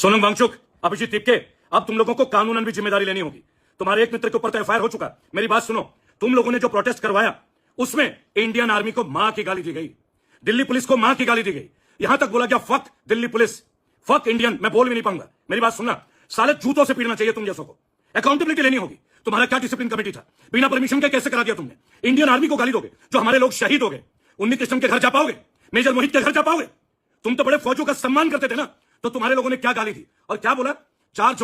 सोनम वांगचुक, अभिजीत तिपके, अब तुम लोगों को कानूनन भी जिम्मेदारी लेनी होगी। तुम्हारे एक मित्र के ऊपर तो एफआईआर हो चुका। मेरी बात सुनो, तुम लोगों ने जो प्रोटेस्ट करवाया उसमें इंडियन आर्मी को मां की गाली दी गई, दिल्ली पुलिस को मां की गाली दी गई, यहां तक बोला गया fuck Delhi police, fuck Indian. मैं बोल भी नहीं पाऊंगा। मेरी बात सुनना, साले जूतों से पीटना चाहिए तुम जैसों को। अकाउंटेबिलिटी लेनी होगी। तुम्हारा क्या डिसिप्लिन कमेटी था? बिना परमिशन के कैसे करा दिया तुमने? इंडियन आर्मी को गाली दोगे जो हमारे लोग शहीद हो गए? उन्नी कृष्ण के घर जा पाओगे? मेजर मोहित के घर जा पाओगे? तुम तो बड़े फौजों का सम्मान करते थे ना, तो तुम्हारे लोगों ने क्या गाली दी और क्या बोला? चार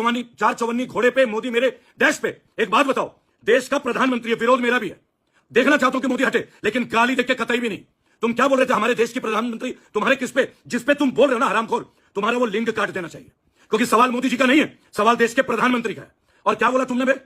चवन्नी घोड़े पे मोदी मेरे डैश पे। एक बात बताओ, देश का प्रधानमंत्री है, विरोध मेरा भी है, देखना चाहता हूं कि मोदी हटे, लेकिन गाली देख के कतई भी नहीं। तुम क्या बोल रहे थे? हमारे देश की प्रधानमंत्री तुम्हारे किस पे, जिस पे तुम बोल रहे हो ना हरामखोर, तुम्हारा वो लिंग काट देना चाहिए, क्योंकि सवाल मोदी जी का नहीं है, सवाल देश के प्रधानमंत्री का है। और क्या बोला तुमने बे?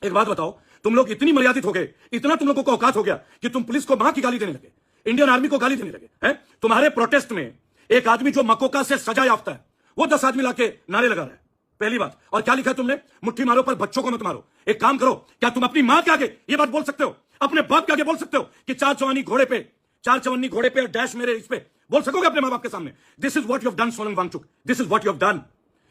एक बात बताओ, तुम लोग इतनी मर्यादित हो गए, इतना तुम लोगों को औकात हो गया कि तुम पुलिस को मां की गाली देने लगे, इंडियन आर्मी को गाली देने लगे हैं? तुम्हारे प्रोटेस्ट में एक आदमी जो मकोका से सजा याफ्ता है, वो 10 आदमी लाके नारे लगा रहा है। पहली बात। और क्या लिखा तुमने? मुट्ठी मारो पर बच्चों को मत मारो। एक काम करो, क्या तुम अपनी मां के आगे ये बात बोल सकते हो? अपने बाप के आगे बोल सकते हो कि चार चवन्नी घोड़े पे और डैश मेरे इस पे बोल सकोगे अपने मां बाप के सामने? This is what you have done Sonam Wangchuk, this is what you have done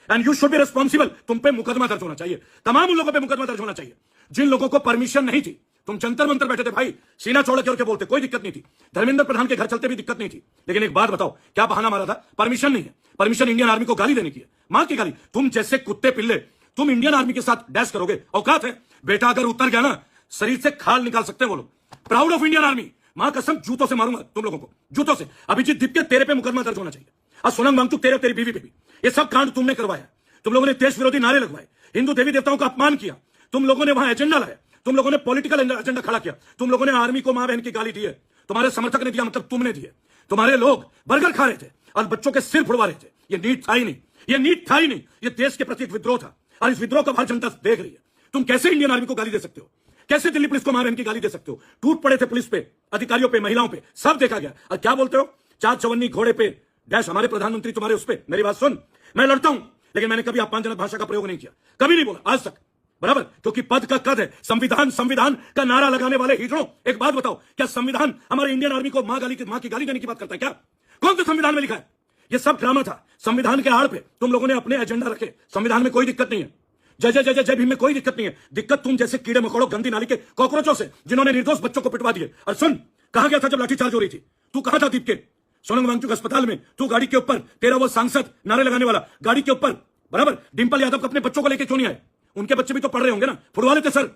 and you should be responsible. तुम पे मुकदमा दर्ज होना चाहिए, तमाम उन लोगों पे मुकदमा दर्ज होना चाहिए जिन लोगों को परमिशन नहीं थी। तुम जंतर मंतर बैठे थे भाई, सीना चौड़ा करके बोलते, कोई दिक्कत नहीं थी। धर्मेंद्र प्रधान के घर चलते भी दिक्कत नहीं थी। लेकिन एक बात बताओ, क्या बहाना मारा था? परमिशन नहीं है। परमिशन इंडियन आर्मी को गाली देने की है, मां की गाली। तुम जैसे कुत्ते पिल्ले तुम इंडियन आर्मी के साथ डैश करोगे? औकात है बेटा, अगर उतर गया ना शरीर से खाल निकाल सकते हैं वो लोग। Proud of Indian army. मां कसम जूतों से मारूंगा तुम लोगों को, जूतों से। अभिजीत दिपके, तेरे पे मुकदमा दर्ज होना चाहिए। और सोनम वांगचुक, तेरे तेरी बीवी पे भी। ये सब कांड तुमने करवाया। तुम लोगों ने देश विरोधी नारे लगवाए, हिंदू देवी देवताओं का अपमान किया, तुम लोगों ने वहां एजेंडा लाया, तुम लोगों ने पॉलिटिकल एजेंडा खड़ा किया, तुम लोगों ने आर्मी को मां बहन की गाली दी है। तुम्हारे समर्थक ने दिया मतलब तुमने दिए। तुम्हारे लोग बर्गर खा रहे थे और बच्चों के सिर फुड़वा रहे थे। ये नीट था ही नहीं, ये नीट था ही नहीं। ये देश के प्रति एक विद्रोह था और इस विद्रोह को हर जनता देख रही है। तुम कैसे इंडियन आर्मी को गाली दे सकते हो? कैसे दिल्ली पुलिस को मां बहन की गाली दे सकते हो? टूट पड़े थे पुलिस पे, अधिकारियों पे, महिलाओं पे, सब देखा गया। और क्या बोलते हो? चार चवन्नी घोड़े पे डैश हमारे प्रधानमंत्री तुम्हारे उस पे। मेरी बात सुन, मैं लड़ता हूं, लेकिन मैंने कभी अपमानजनक भाषा का प्रयोग नहीं किया, कभी नहीं बोला आज तक, बराबर? क्योंकि पद का कद है। संविधान का नारा लगाने वाले हिजड़ों, एक बात बताओ, क्या संविधान हमारे इंडियन आर्मी को मां की गाली देने की बात करता है क्या? कौन सा संविधान में लिखा है? ये सब ड्रामा था। संविधान के आड़ पे तुम लोगों ने अपने एजेंडा रखे। संविधान में कोई दिक्कत नहीं है, जय जय जय जय जय भीम में कोई दिक्कत नहीं है। दिक्कत तुम जैसे कीड़े मकोड़ों, गंदी नाली के कॉकरोचों से, जिन्होंने निर्दोष बच्चों को पिटवा दिए। और सुन, कहां गया था जब लाठीचार्ज हो रही थी? तू कहां था दीपके? सोनम वांगचुक अस्पताल में, तू गाड़ी के ऊपर, तेरा वो सांसद नारे लगाने वाला गाड़ी के ऊपर, बराबर? डिंपल यादव को अपने बच्चों को लेकर क्यों नहीं आए? उनके बच्चे भी तो पढ़ रहे होंगे ना, फुड़वा लेते सर,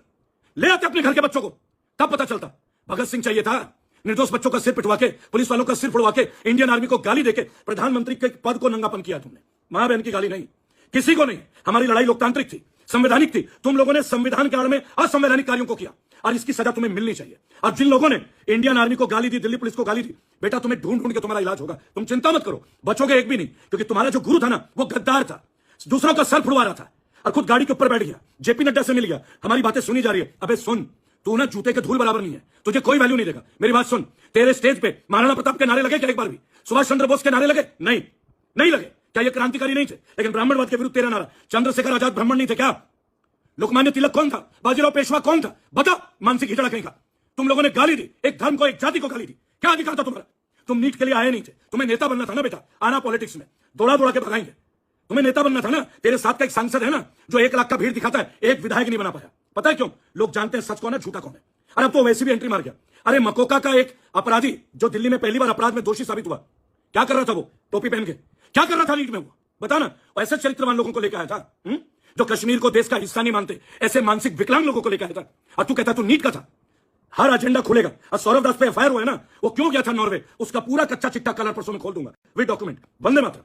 ले आते अपने घर के बच्चों को, तब पता चलता। भगत सिंह चाहिए था? निर्दोष बच्चों का सिर पिटवा के, पुलिस वालों का सिर फुड़वा के, इंडियन आर्मी को गाली देके प्रधानमंत्री के पद को नंगापन किया तुमने। मां बहन की गाली नहीं, किसी को नहीं। हमारी लड़ाई लोकतांत्रिक थी, संवैधानिक थी। तुम लोगों ने संविधान के आड़ में असंवैधानिक कार्यों को किया और इसकी सजा तुम्हें मिलनी चाहिए। और जिन लोगों ने इंडियन आर्मी को गाली दी, दिल्ली पुलिस को गाली दी, बेटा तुम्हें ढूंढ ढूंढ के तुम्हारा इलाज होगा। तुम चिंता मत करो, बचोगे एक भी नहीं। क्योंकि तुम्हारा जो गुरु था ना, वो गद्दार था, दूसरों का सर फुड़वा रहा था और खुद गाड़ी के ऊपर बैठ गया, जेपी नड्डा से मिल गया। हमारी बातें सुनी जा रही है। अबे सुन, तू ना जूते के धूल बराबर नहीं है, तुझे कोई वैल्यू नहीं देगा। मेरी बात सुन, तेरे स्टेज पे महाराणा प्रताप के नारे लगे क्या एक बार भी? सुभाष चंद्र बोस के नारे लगे? नहीं, नहीं लगे। क्या ये क्रांतिकारी नहीं थे? लेकिन ब्राह्मणवाद के विरुद्ध तेरा नारा। चंद्रशेखर आजाद ब्राह्मण नहीं थे क्या? लोकमान्य तिलक कौन था? बाजीराव पेशवा कौन था? बता, मानसिक हिजड़ा कहीं का। तुम लोगों ने गाली दी, एक धर्म को, एक जाति को गाली दी। क्या अधिकार था तुम्हारा? तुम नीट के लिए आए नहीं थे, तुम्हें नेता बनना था ना बेटा। आना पॉलिटिक्स में, दौड़ा दौड़ा के भगाएंगे। तुम्हें नेता बनना था ना। तेरे साथ का एक सांसद है ना, जो 1 लाख का भीड़ दिखाता है, एक विधायक नहीं बना पाया। पता है क्यों? लोग जानते हैं सच कौन है, झूठा कौन है। अरे अब तो वैसे भी एंट्री मार गया। अरे मकोका का एक अपराधी जो दिल्ली में पहली बार अपराध में दोषी साबित हुआ, क्या कर रहा था वो टोपी पहन के? क्या कर रहा था नीट में वो? बता ना। ऐसे चरित्रवान लोगों को लेकर आया था, जो कश्मीर को देश का हिस्सा नहीं मानते, ऐसे मानसिक विकलांग लोगों को लेकर आया था। और तू कहता तू नीट का था। हर एजेंडा खुलेगा। और सौरभ दास पे एफआईआर हुआ है ना, वो क्यों गया था नॉर्वे, उसका पूरा कच्चा चिट्टा कलर परसों में खोल दूंगा विद डॉक्यूमेंट। वंदे मातरम।